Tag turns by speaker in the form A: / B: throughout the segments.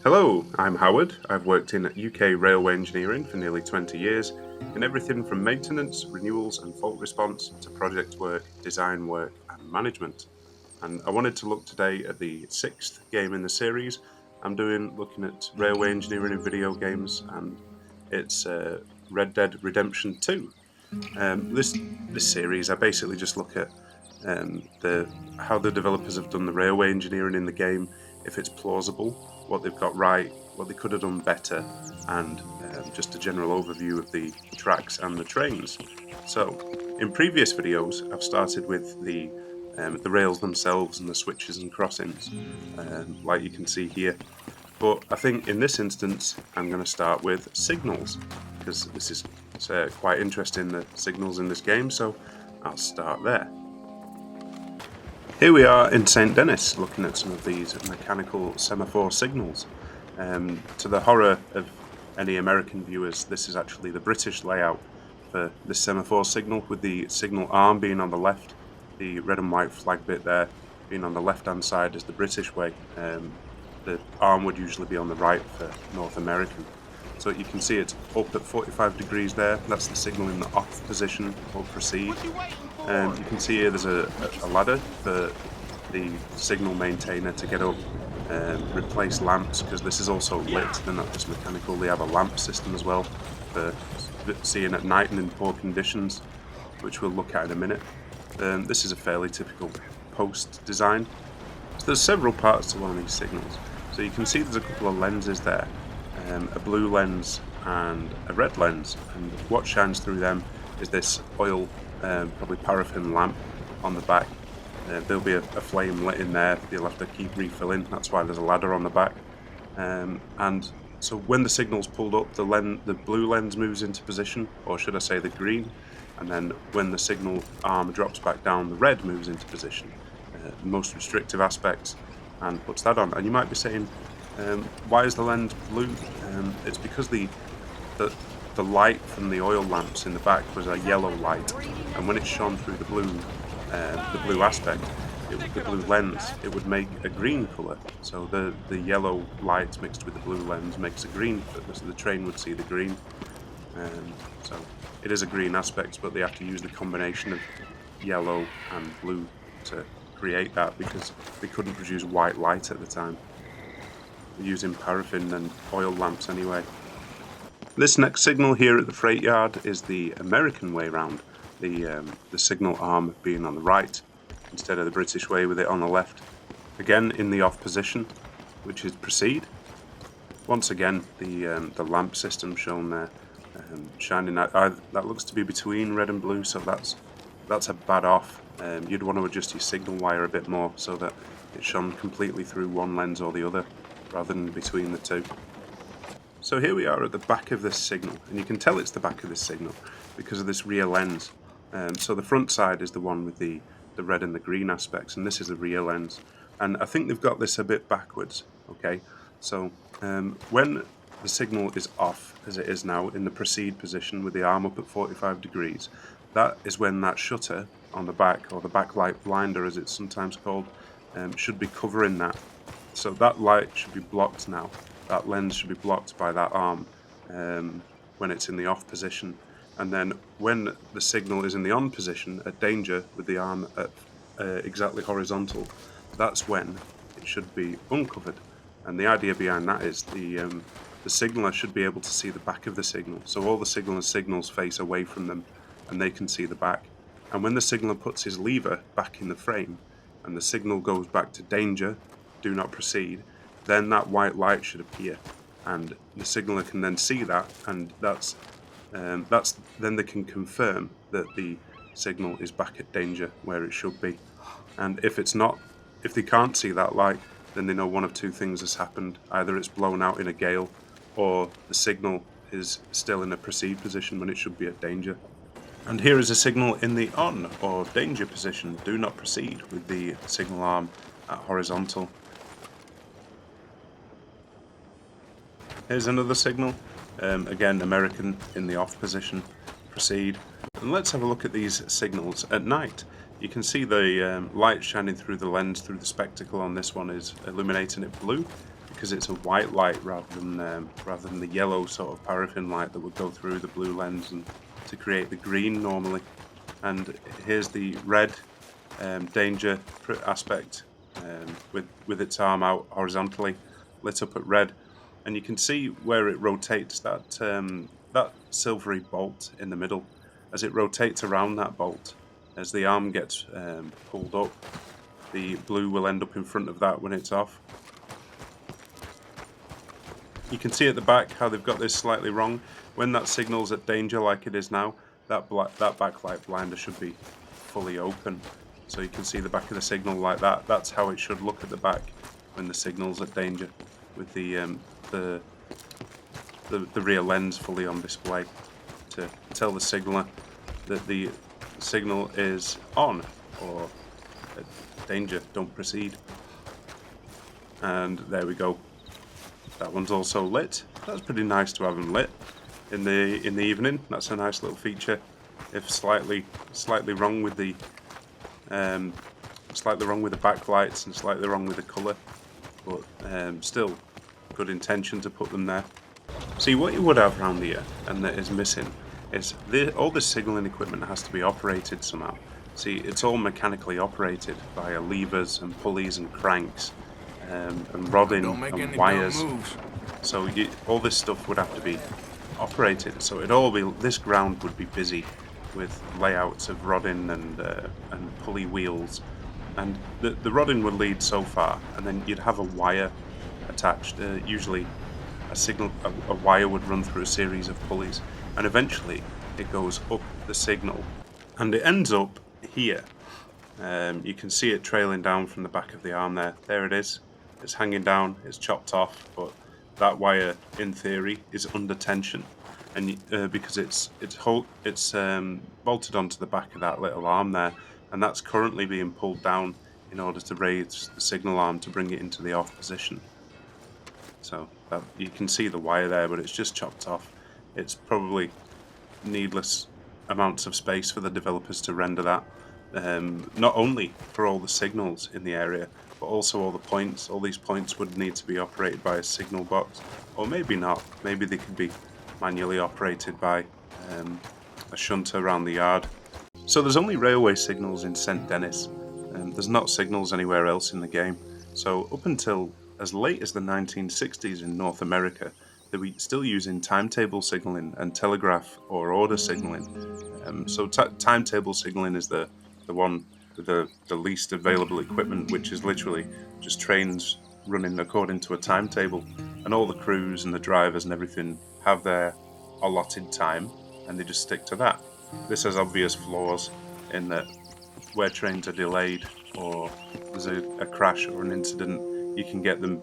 A: Hello, I'm Howard. I've worked in UK railway engineering for nearly 20 years in everything from maintenance, renewals and fault response to project work, design work and management. And I wanted to look today at the sixth game in the series. Looking at railway engineering in video games, and it's Red Dead Redemption 2. This series, I basically just look at the how the developers have done the railway engineering in the game, if it's plausible, what they've got right, what they could have done better, and just a general overview of the tracks and the trains. So, in previous videos, I've started with the rails themselves and the switches and crossings, like you can see here. But I think in this instance, I'm going to start with signals because this is quite interesting, the signals in this game. So I'll start there. Here we are in St. Denis, looking at some of these mechanical semaphore signals. To the horror of any American viewers, this is actually the British layout for the semaphore signal, with the signal arm being on the left, the red and white flag bit there being on the left-hand side is the British way. The arm would usually be on the right for North American. So you can see it's up at 45 degrees there. That's the signal in the off position or proceed. You can see here there's a ladder for the signal maintainer to get up, replace lamps, because this is also lit, they're not just mechanical, they have a lamp system as well for seeing at night and in poor conditions, which we'll look at in a minute. This is a fairly typical post design. So there's several parts to one of these signals. So you can see there's a couple of lenses there, a blue lens and a red lens, and what shines through them is this oil, probably paraffin lamp on the back. There'll be a flame lit in there, you'll have to keep refilling, that's why there's a ladder on the back. And so when the signal's pulled up, the blue lens moves into position, or should I say the green, and then when the signal arm drops back down, the red moves into position, the most restrictive aspects, and puts that on. And you might be saying, why is the lens blue? It's because the light from the oil lamps in the back was a yellow light, and when it shone through the blue aspect, the blue lens, it would make a green color. So the yellow light mixed with the blue lens makes a green, so the train would see the green. So it is a green aspect, but they have to use the combination of yellow and blue to create that, because they couldn't produce white light at the time. They're using paraffin and oil lamps anyway. This next signal here at the freight yard is the American way round, the signal arm being on the right instead of the British way with it on the left. Again in the off position, which is proceed. Once again, the lamp system shown there, shining out. That looks to be between red and blue, so that's a bad off. You'd want to adjust your signal wire a bit more so that it shone completely through one lens or the other, rather than between the two. So here we are at the back of this signal, and you can tell it's the back of this signal because of this rear lens. So the front side is the one with the red and the green aspects, and this is the rear lens. And I think they've got this a bit backwards, okay? So when the signal is off, as it is now, in the proceed position with the arm up at 45 degrees, that is when that shutter on the back, or the backlight blinder as it's sometimes called, should be covering that. So that light should be blocked now. That lens should be blocked by that arm when it's in the off position. And then when the signal is in the on position at danger with the arm at exactly horizontal, that's when it should be uncovered. And the idea behind that is the signaller should be able to see the back of the signal. So all the signaler's signals face away from them and they can see the back. And when the signaller puts his lever back in the frame and the signal goes back to danger, do not proceed, then that white light should appear. And the signaller can then see that, and that's then they can confirm that the signal is back at danger where it should be. And if it's not, if they can't see that light, then they know one of two things has happened. Either it's blown out in a gale, or the signal is still in a proceed position when it should be at danger. And here is a signal in the on or danger position, do not proceed, with the signal arm at horizontal. Here's another signal, again American in the off position, proceed. And let's have a look at these signals at night. You can see the light shining through the lens, through the spectacle on this one is illuminating it blue, because it's a white light rather than the yellow sort of paraffin light that would go through the blue lens and to create the green normally. And here's the red danger aspect with its arm out horizontally, lit up at red, and you can see where it rotates that silvery bolt in the middle. As it rotates around that bolt, as the arm gets pulled up, the blue will end up in front of that when it's off. You can see at the back how they've got this slightly wrong. When that signal's at danger like it is now, that backlight blinder should be fully open. So you can see the back of the signal like that. That's how it should look at the back when the signal's at danger, with the rear lens fully on display to tell the signaler that the signal is on or danger, don't proceed. And there we go. That one's also lit. That's pretty nice to have them lit in the evening. That's a nice little feature. If slightly wrong with the backlights and slightly wrong with the colour, but still good intention to put them there. See, what you would have around here and that is missing is all the signalling equipment has to be operated somehow. See, it's all mechanically operated via levers and pulleys and cranks and rodding and wires. So all this stuff would have to be operated. So this ground would be busy with layouts of rodding and pulley wheels, and the rodding would lead so far, and then you'd have a wire attached. Usually, a wire would run through a series of pulleys, and eventually it goes up the signal, and it ends up here. You can see it trailing down from the back of the arm there. There it is. It's hanging down. It's chopped off, but that wire, in theory, is under tension, and because it's bolted onto the back of that little arm there, and that's currently being pulled down in order to raise the signal arm to bring it into the off position. So you can see the wire there, but it's just chopped off. It's probably needless amounts of space for the developers to render that. Not only for all the signals in the area, but also all the points. All these points would need to be operated by a signal box, or maybe not. Maybe they could be manually operated by a shunter around the yard. So there's only railway signals in St. Denis. There's not signals anywhere else in the game. So up until as late as the 1960s in North America, they were still using timetable signaling and telegraph or order signaling. So timetable signaling is the one with the least available equipment, which is literally just trains running according to a timetable, and all the crews and the drivers and everything have their allotted time, and they just stick to that. This has obvious flaws in that where trains are delayed or there's a crash or an incident, you can get them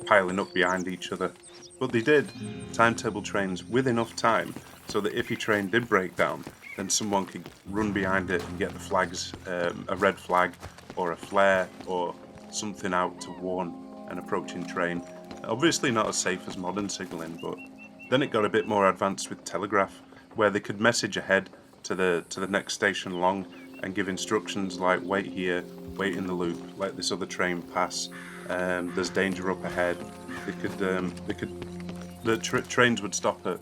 A: piling up behind each other. But they did timetable trains with enough time so that if your train did break down, then someone could run behind it and get the flags, a red flag or a flare or something out to warn an approaching train. Obviously not as safe as modern signalling, but then it got a bit more advanced with telegraph, where they could message ahead to the next station along and give instructions like wait here, wait in the loop, let this other train pass. There's danger up ahead. Trains would stop at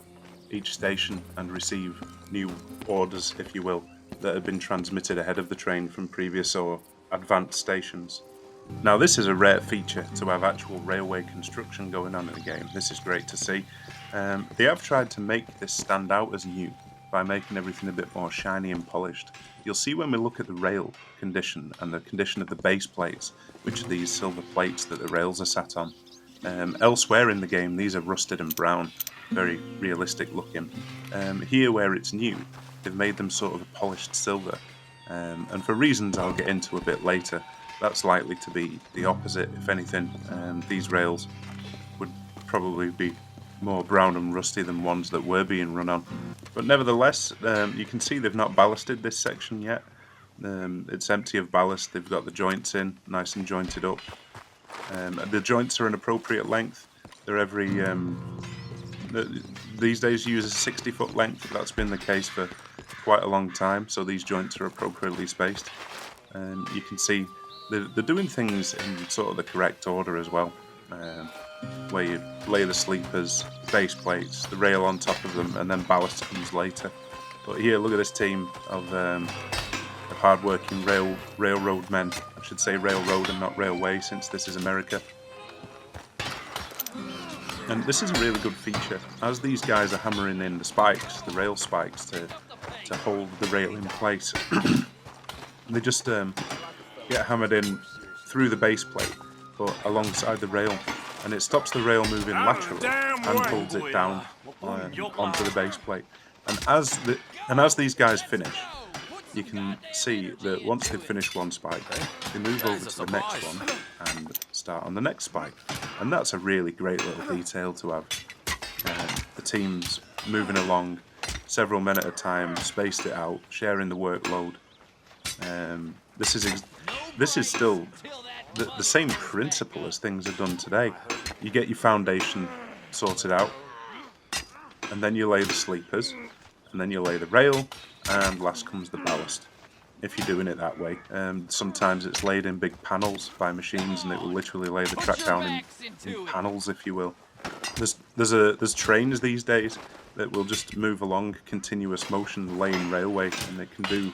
A: each station and receive new orders, if you will, that had been transmitted ahead of the train from previous or advanced stations. Now, this is a rare feature to have actual railway construction going on in the game. This is great to see. They have tried to make this stand out as new by making everything a bit more shiny and polished. You'll see when we look at the rail condition and the condition of the base plates, which are these silver plates that the rails are sat on. Elsewhere in the game, these are rusted and brown, very realistic looking. Here, where it's new, they've made them sort of a polished silver. And for reasons I'll get into a bit later, that's likely to be the opposite. If anything, these rails would probably be more brown and rusty than ones that were being run on. But nevertheless, you can see they've not ballasted this section yet. It's empty of ballast. They've got the joints in, nice and jointed up. The joints are an appropriate length. They're these days use a 60-foot length. That's been the case for quite a long time, so these joints are appropriately spaced. You can see they're doing things in sort of the correct order as well. where you lay the sleepers, base plates, the rail on top of them, and then ballast comes later. But here, look at this team of hard-working railroad men. I should say railroad and not railway, since this is America. And this is a really good feature. As these guys are hammering in the spikes, the rail spikes, to hold the rail in place, they just get hammered in through the base plate, but alongside the rail, and it stops the rail moving laterally and holds it down onto the base plate. And as these guys finish, you can see that once they've finished one spike, they move over to the next one and start on the next spike. And that's a really great little detail to have. The teams moving along, several men at a time, spaced it out, sharing the workload. This is still the same principle as things are done today. You get your foundation sorted out, and then you lay the sleepers, and then you lay the rail, and last comes the ballast. If you're doing it that way, sometimes it's laid in big panels by machines, and it will literally lay the track down in panels, if you will. There's trains these days that will just move along continuous motion, laying railway, and they can do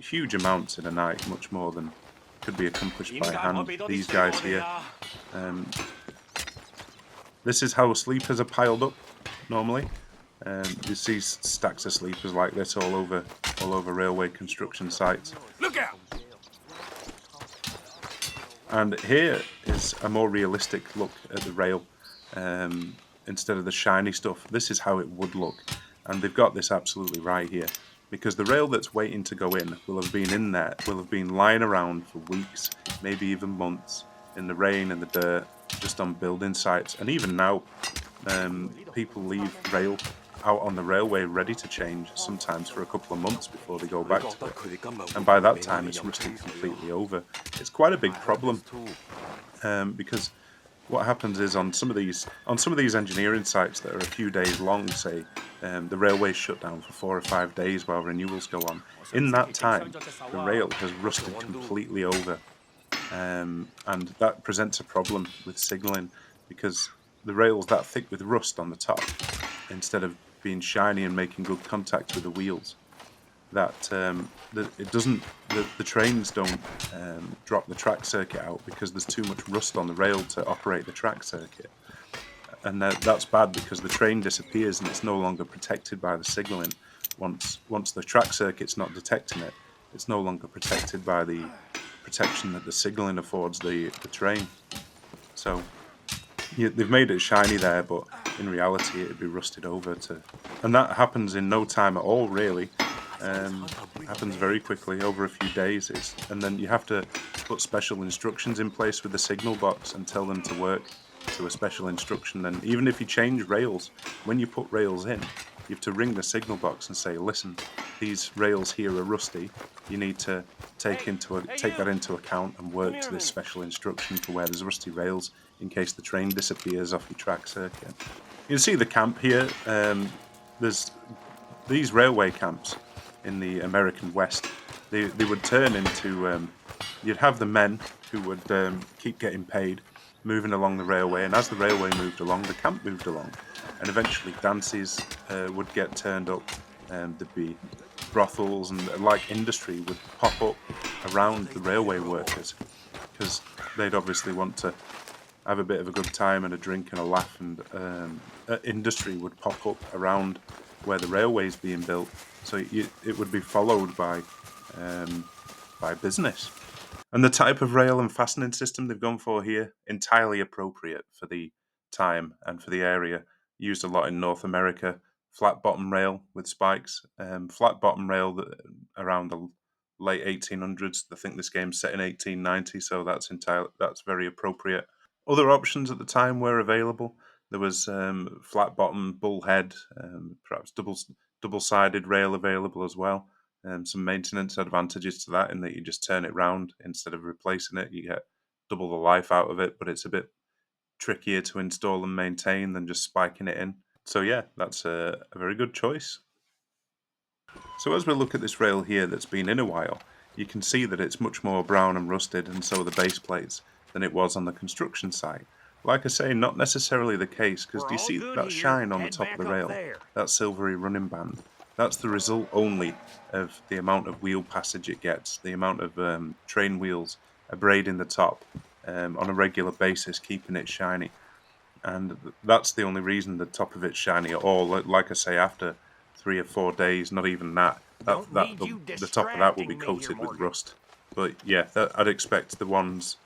A: huge amounts in a night, much more than could be accomplished by hand. These guys here. This is how sleepers are piled up normally. You see stacks of sleepers like this all over railway construction sites.
B: Look out!
A: And here is a more realistic look at the rail. Instead of the shiny stuff, this is how it would look. And they've got this absolutely right here. Because the rail that's waiting to go in will have been in there, will have been lying around for weeks, maybe even months, in the rain and the dirt, just on building sites. And even now, people leave rail out on the railway ready to change, sometimes for a couple of months before they go back to it. And by that time, it's rusted completely over. It's quite a big problem, because what happens is on some of these engineering sites that are a few days long, say, the railway shut down for 4 or 5 days while renewals go on. In that time, the rail has rusted completely over, and that presents a problem with signalling, because the rail's that thick with rust on the top, instead of being shiny and making good contact with the wheels, that the trains don't drop the track circuit out, because there's too much rust on the rail to operate the track circuit. And that's bad, because the train disappears and it's no longer protected by the signalling. Once the track circuit's not detecting it, it's no longer protected by the protection that the signalling affords the train. So they've made it shiny there, but in reality it'd be rusted over and that happens in no time at all, really. Happens very quickly, over a few days, and then you have to put special instructions in place with the signal box and tell them to work to a special instruction. And even if you change rails, when you put rails in, you have to ring the signal box and say, listen, these rails here are rusty, you need to take that into account and work to this special instruction for where there's rusty rails, in case the train disappears off your track circuit. You can see the camp here. There's these railway camps in the American West. They would turn into, you'd have the men who would keep getting paid, moving along the railway, and as the railway moved along, the camp moved along, and eventually dances would get turned up, there'd be brothels, and like industry would pop up around the railway workers, because they'd obviously want to have a bit of a good time and a drink and a laugh, and industry would pop up around where the railway's being built, so it would be followed by business. And the type of rail and fastening system they've gone for here, entirely appropriate for the time and for the area. Used a lot in North America. Flat bottom rail with spikes. Flat bottom rail around the late 1800s. I think this game's set in 1890, so that's very appropriate. Other options at the time were available. There was flat bottom bullhead, perhaps double-sided rail available as well. Some maintenance advantages to that, in that you just turn it round instead of replacing it. You get double the life out of it, but it's a bit trickier to install and maintain than just spiking it in. So yeah, that's a very good choice. So as we look at this rail here that's been in a while, you can see that it's much more brown and rusted, and so are the base plates, than it was on the construction site, like I say, not necessarily the case, because
B: We're
A: do you
B: all
A: see
B: good
A: that
B: here.
A: shine on the
B: Head
A: top of
B: back
A: the
B: up
A: rail?
B: there.
A: That silvery running band. That's the result only of the amount of wheel passage it gets, the amount of train wheels abrading the top on a regular basis, keeping it shiny. And that's the only reason the top of it's shiny at all. Like I say, after 3 or 4 days, not even that,
B: Don't need
A: the,
B: you
A: the top of that will be
B: distracting me here,
A: coated with
B: Morgan.
A: rust. But yeah, I'd expect the ones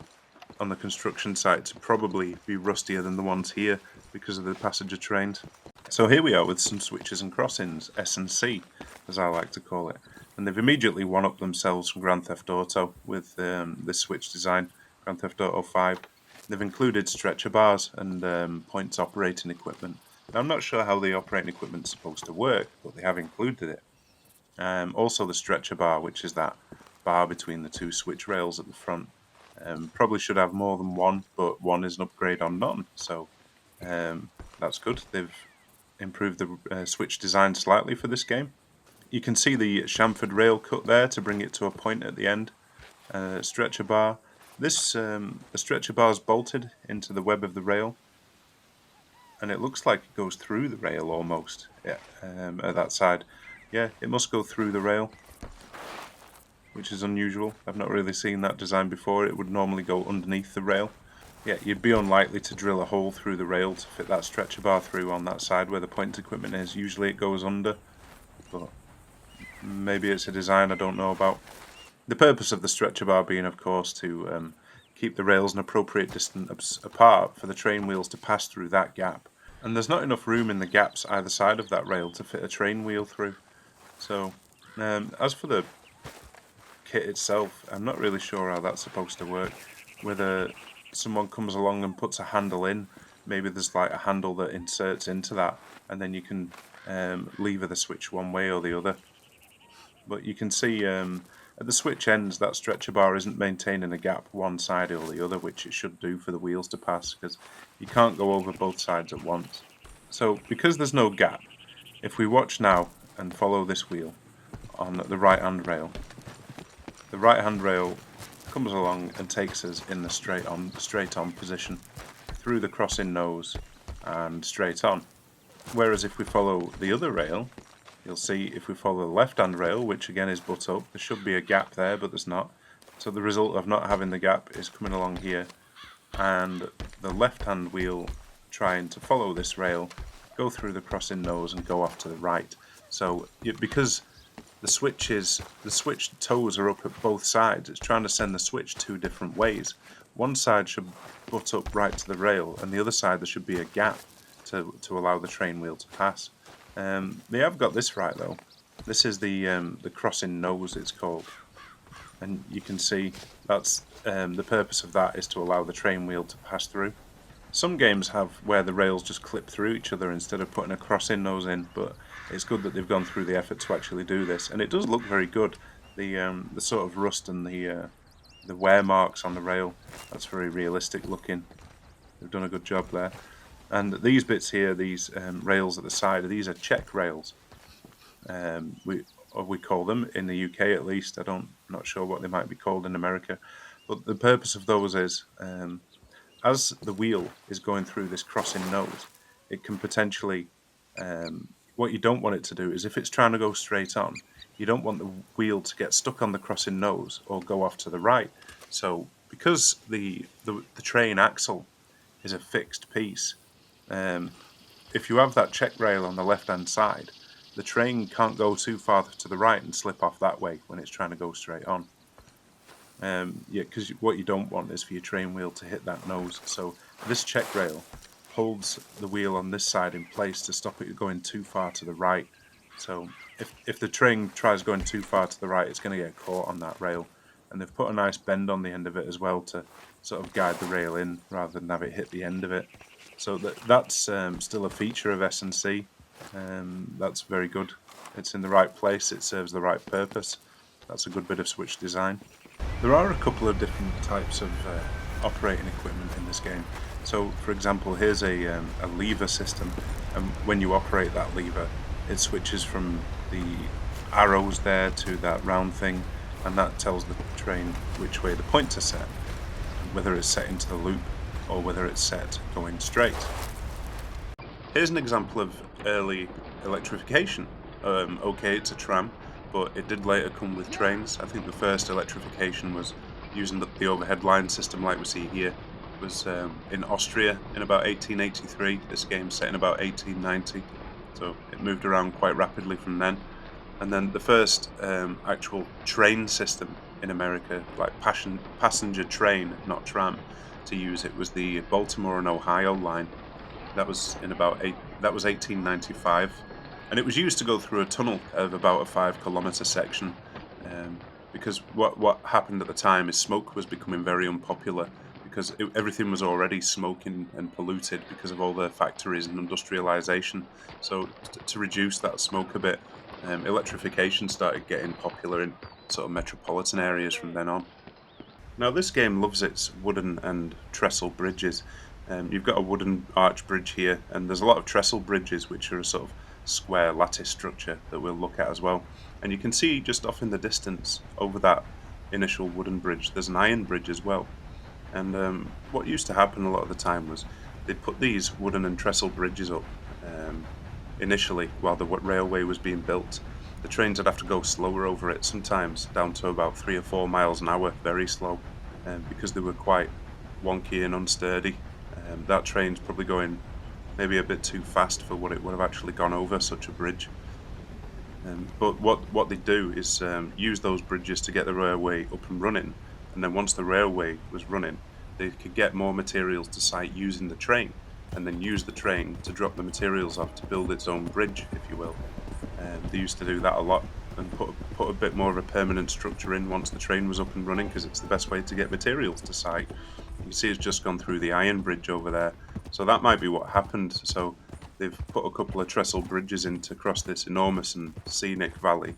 A: on the construction site to probably be rustier than the ones here because of the passenger trains. So here we are with some switches and crossings, S and C, as I like to call it. And they've immediately one-upped themselves from Grand Theft Auto with this switch design, Grand Theft Auto 5. They've included stretcher bars and points operating equipment. Now, I'm not sure how the operating equipment's supposed to work, but they have included it. Also, the stretcher bar, which is that bar between the two switch rails at the front. Probably should have more than one, but one is an upgrade on none, so that's good. They've improved the switch design slightly for this game. You can see the chamfered rail cut there to bring it to a point at the end. Stretcher bar. The stretcher bar is bolted into the web of the rail, and it looks like it goes through the rail almost. Yeah, at that side. Yeah, it must go through the rail, which is unusual. I've not really seen that design before. It would normally go underneath the rail. Yeah, you'd be unlikely to drill a hole through the rail to fit that stretcher bar through on that side where the point equipment is. Usually it goes under, but maybe it's a design I don't know about. The purpose of the stretcher bar being, of course, to keep the rails an appropriate distance apart for the train wheels to pass through that gap. And there's not enough room in the gaps either side of that rail to fit a train wheel through. So, as for the kit itself, I'm not really sure how that's supposed to work. Whether someone comes along and puts a handle in, maybe there's like a handle that inserts into that, and then you can lever the switch one way or the other. But you can see at the switch ends, that stretcher bar isn't maintaining a gap one side or the other, which it should do for the wheels to pass, because you can't go over both sides at once. So because there's no gap, if we watch now and follow this wheel on the right hand rail, the right hand rail comes along and takes us in the straight on position through the crossing nose and straight on. Whereas if we follow the other rail, you'll see if we follow the left hand rail, which again is butt up, there should be a gap there, but there's not. So the result of not having the gap is coming along here, and the left hand wheel trying to follow this rail, go through the crossing nose and go off to the right. So because the switch toes are up at both sides, it's trying to send the switch two different ways. One side should butt up right to the rail, and the other side there should be a gap to allow the train wheel to pass. They have got this right though. This is the crossing nose, it's called, and you can see that's the purpose of that is to allow the train wheel to pass through. Some games have where the rails just clip through each other instead of putting a crossing nose in, but it's good that they've gone through the effort to actually do this, and it does look very good. The sort of rust and the wear marks on the rail, that's very realistic looking. They've done a good job there. And these bits here, these rails at the side, these are check rails. We call them in the UK at least. Not sure what they might be called in America, but the purpose of those is as the wheel is going through this crossing nose, it can potentially. What you don't want it to do is if it's trying to go straight on, you don't want the wheel to get stuck on the crossing nose or go off to the right. So because the train axle is a fixed piece, um, if you have that check rail on the left hand side, the train can't go too far to the right and slip off that way when it's trying to go straight on. Yeah, because what you don't want is for your train wheel to hit that nose. So this check rail holds the wheel on this side in place to stop it going too far to the right. So if the train tries going too far to the right, it's going to get caught on that rail. And they've put a nice bend on the end of it as well to sort of guide the rail in rather than have it hit the end of it. So that's still a feature of S&C. That's very good. It's in the right place. It serves the right purpose. That's a good bit of switch design. There are a couple of different types of operating equipment in this game. So, for example, here's a lever system, and when you operate that lever, it switches from the arrows there to that round thing, and that tells the train which way the points are set, whether it's set into the loop. or whether it's set going straight. Here's an example of early electrification. Okay, it's a tram, but it did later come with trains. I think the first electrification was using the overhead line system like we see here. It was in Austria in about 1883. This game's set in about 1890, so it moved around quite rapidly from then. And then the first actual train system in America, like passenger train, not tram, to use it was the Baltimore and Ohio line. That was that was 1895, and it was used to go through a tunnel of about a 5 kilometer section. Because what happened at the time is smoke was becoming very unpopular because everything was already smoking and polluted because of all the factories and industrialization. So to reduce that smoke a bit, electrification started getting popular in sort of metropolitan areas from then on. Now, this game loves its wooden and trestle bridges. You've got a wooden arch bridge here, and there's a lot of trestle bridges, which are a sort of square lattice structure that we'll look at as well. And you can see just off in the distance over that initial wooden bridge, there's an iron bridge as well. And what used to happen a lot of the time was they'd put these wooden and trestle bridges up initially while the railway was being built. The trains would have to go slower over it, sometimes down to about 3 or 4 miles an hour, very slow, because they were quite wonky and unsturdy. That train's probably going maybe a bit too fast for what it would have actually gone over such a bridge. But what they do is use those bridges to get the railway up and running, and then once the railway was running, they could get more materials to site using the train, and then use the train to drop the materials off to build its own bridge, if you will. They used to do that a lot and put a bit more of a permanent structure in once the train was up and running because it's the best way to get materials to site. You can see it's just gone through the iron bridge over there, so that might be what happened. So they've put a couple of trestle bridges in to cross this enormous and scenic valley,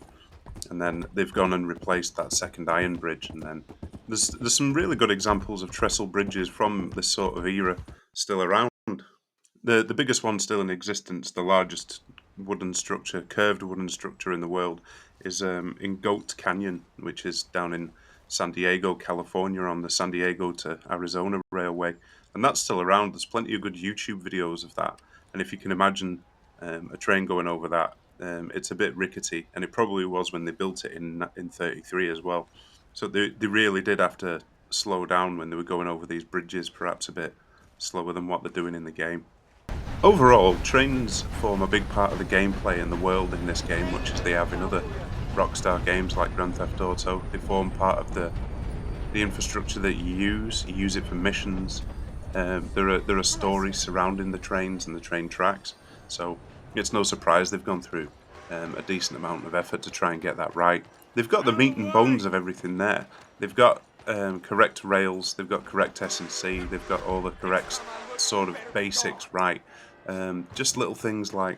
A: and then they've gone and replaced that second iron bridge. And then there's some really good examples of trestle bridges from this sort of era still around. The biggest one still in existence, the largest wooden structure, curved wooden structure in the world, is in Goat Canyon, which is down in San Diego, California, on the San Diego to Arizona Railway, and that's still around. There's plenty of good YouTube videos of that, and if you can imagine a train going over that, it's a bit rickety, and it probably was when they built it in '33 as well. So they really did have to slow down when they were going over these bridges, perhaps a bit slower than what they're doing in the game. Overall, trains form a big part of the gameplay and the world in this game, much as they have in other Rockstar games like Grand Theft Auto. They form part of the infrastructure that you use. You use it for missions. There are stories surrounding the trains and the train tracks, so it's no surprise they've gone through a decent amount of effort to try and get that right. They've got the meat and bones of everything there. They've got correct rails. They've got correct S&C. They've got all the correct sort of basics right. Just little things like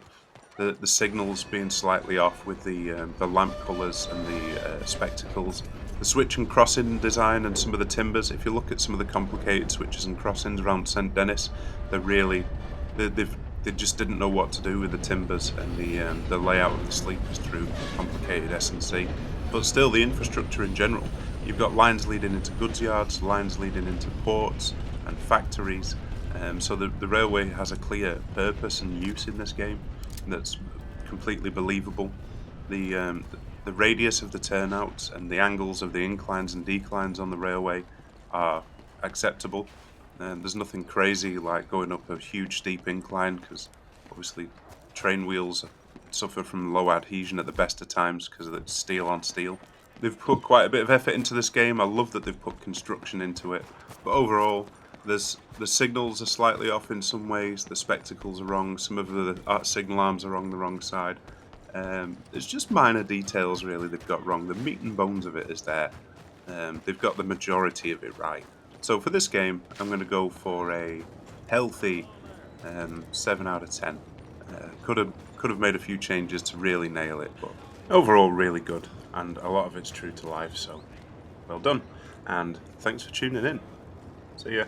A: the signals being slightly off with the lamp colours and the spectacles, the switch and crossing design, and some of the timbers. If you look at some of the complicated switches and crossings around St. Denis, they're really they just didn't know what to do with the timbers and the layout of the sleepers through complicated S&C. But still, the infrastructure in general. You've got lines leading into goods yards, lines leading into ports and factories. So the railway has a clear purpose and use in this game that's completely believable. The radius of the turnouts and the angles of the inclines and declines on the railway are acceptable. There's nothing crazy like going up a huge steep incline because obviously train wheels suffer from low adhesion at the best of times because it's steel on steel. They've put quite a bit of effort into this game. I love that they've put construction into it, but overall, the signals are slightly off in some ways. The spectacles are wrong. Some of the signal arms are on the wrong side. It's just minor details really they've got wrong. The meat and bones of it is there. They've got the majority of it right. So for this game, I'm going to go for a healthy 7 out of 10. Could have made a few changes to really nail it, but overall really good, and a lot of it's true to life. So well done, and thanks for tuning in. See ya.